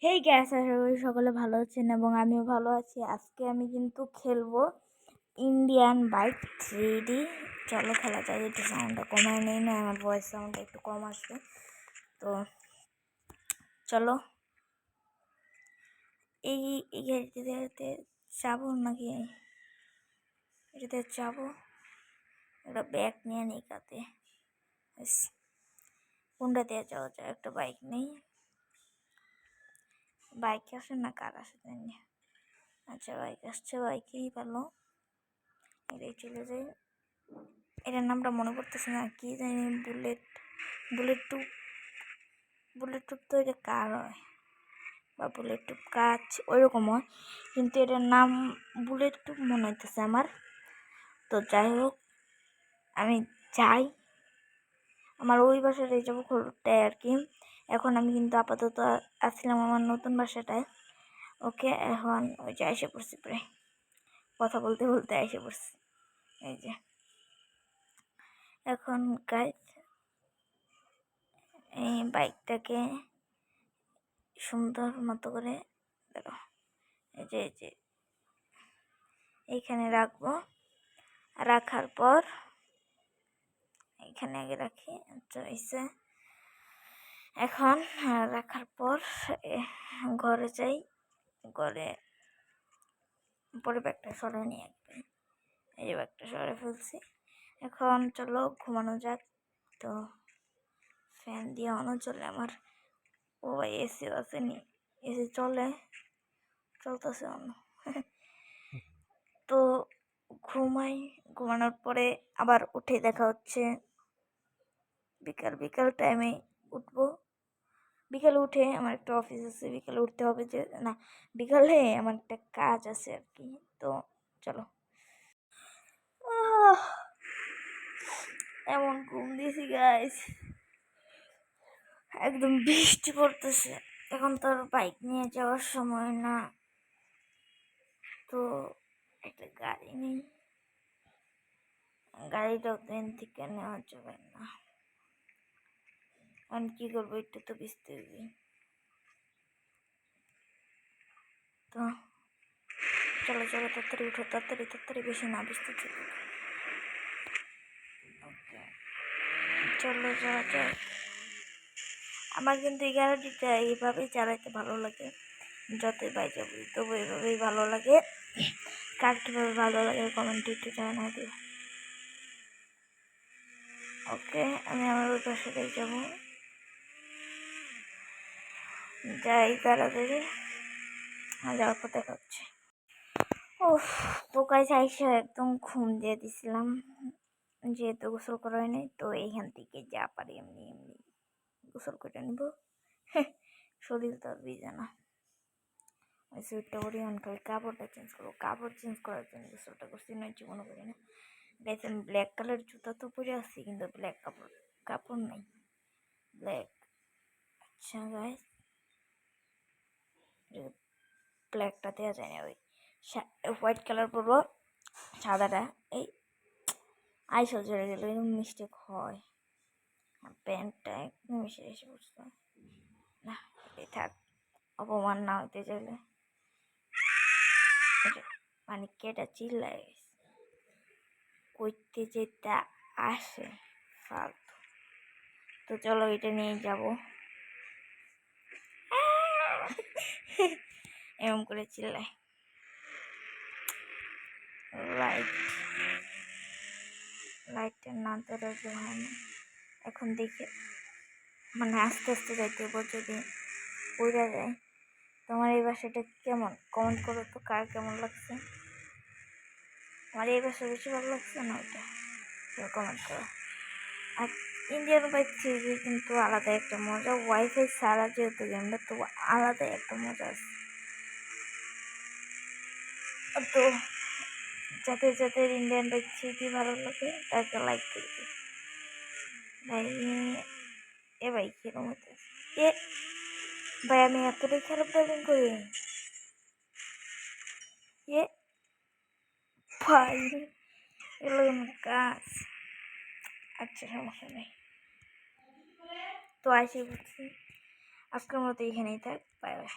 হেই gas, আশা করি সকলে ভালো আছেন এবং আমিও ভালো আছি। আজকে আমি কিন্তু খেলবো ইন্ডিয়ান বাইক 3D। চলো খেলা যায়। একটু সাউন্ডটা কমায় নেই, না আমার ভয়েস সাউন্ডটা একটু কম আসবে। তো চলো এই গাড়িতে যাবো নাকি এটাতে যাবো? একটা ব্যাগ নিয়ে নিই কাতে। কোনটা দিয়ে যাওয়া যায়? একটা বাইক নেই। বাইক আসে না কার আসে জানি। আচ্ছা বাইক আসছে, বাইকেই ভালো। এটাই চলে যাই। এটার নামটা মনে পড়তেছে না, কি জানি। বুলেট টুপ তো এটা কার হয়, বা বুলেট টুপ কাজ ওইরকম হয়, কিন্তু এটার নাম বুলেট টুপ মনে হইতেছে আমার। তো যাই হোক, আমি যাই আমার ওই বাসাটাই যাবো, খোলটায় আর কি। এখন আমি কিন্তু আপাতত আসছিলাম আমার নতুন বাসাটায়। ওকে, এখন ওই যে এসে পড়ছি, প্রায় কথা বলতে বলতে এসে পড়ছি। এই যে এখন গাইজ এই বাইকটাকে সুন্দর মতো করে দেখো, এই যে এইখানে রাখবো। রাখার পর এখানে আগে রাখি। আচ্ছা এসে এখন রাখার পর ঘরে যাই। ঘরে পরে ব্যাগটা সরাই নিয়ে আসবে। এই যে ব্যাগটা সরাই ফেলছি। এখন চলো ঘুমানো যাক। তো ফ্যান দিয়ে অনও চলে আমার। ও ভাই এসি আসেনি, এসি চলতেছে অন্য। তো ঘুমাই, ঘুমানোর পরে আবার উঠে দেখা হচ্ছে বিকাল টাইমে উঠবো। বিকালে উঠে আমার একটা অফিস আছে, বিকালে উঠতে হবে যে না, বিকালে আমার একটা কাজ আছে আর কি। তো চলো। এমন ঘুম দিয়েছি গাইস, একদম বৃষ্টি পড়তেছে। এখন তো আর বাইক নিয়ে যাওয়ার সময় না, তো একটা গাড়ি নেই। গাড়িটাও তো এন থেকে নেওয়া যাবে না। এখন কি করবো, একটু তো ভিজতে হবে। তো চলো তাড়াতাড়ি উঠো, তাড়াতাড়ি বেশি না ভিজতে চলো। ওকে চলো যাওয়া যায়। আমার কিন্তু এই গাড়িটা এইভাবেই চালাইতে ভালো লাগে, যতই বাইরে যাবো তবু এইভাবেই ভালো লাগে। কার কীভাবে ভালো লাগে কমেন্টে একটু জানাই দিও। ওকে, আমি আমার ওই পাশে যাবো, যাই তাড়াতাড়ি। যাওয়ার পর দেখা হচ্ছে। ও তো গাইস আইসা একদম ঘুম দিয়ে দিছিলাম, যেহেতু গোসল করা হয় নাই। তো এইখান থেকে যা পারি এমনি গোসল করে নিব। শরীর তো আর ভিজে না। ওই সুইটটা করি, খালি কাপড়টা চেঞ্জ করবো। কাপড় চেঞ্জ করার জন্য গোসলটা করছি, নয় মনে করি না। গাইস আমি ব্ল্যাক কালার জুতা তো পরে আসছি, কিন্তু ব্ল্যাক কাপড় নাই, ব্ল্যাক। আচ্ছা গাইস, ব্ল্যাকটা দেওয়া যায় না, ওই হোয়াইট কালার পরবো, সাদাটা এই আইসল ঝরে গেল, এরকম মিস্টেক হয়। প্যান্টটা একদম এসে পড়ছে না, এই থাক, অপমান না হইতে চাইলে। মানে কেটা চিল্লায় কইতে যেটা আসে ফালতু। তো চলো এটা নিয়ে যাবো। এরকম করে চিল্লায়। লাইটটা না ধরে হয় না। এখন দেখে মানে আস্তে আস্তে যাইতে হবো, যদি পড়ে যায়। তোমার এই বাসাটা কেমন কমেন্ট করো তো, কার কেমন লাগছে। আমার এই বাসা বেশি ভালো লাগছে না ওইটা, কমেন্ট করো। আর ইন্ডিয়ান বাইক 3D কিন্তু আলাদা একটা মজা, ওয়াইফাই ছাড়া যেহেতু গেমটা, তো আলাদা একটা মজা আছে। তো যাদের ইন্ডিয়ান বাইক 3D ভালো লাগে তাকে লাইক করে দিই ভাই। এ ভাই কিরকম হইতেছে এ ভাই, আমি এতটাই খারাপ ড্রাইভিং করি এ ভাই, এগুলো কাজ। আচ্ছা সমস্যা নেই। তো আসি বুঝছি, আজকের মতো এখানেই থাক। Bye bye.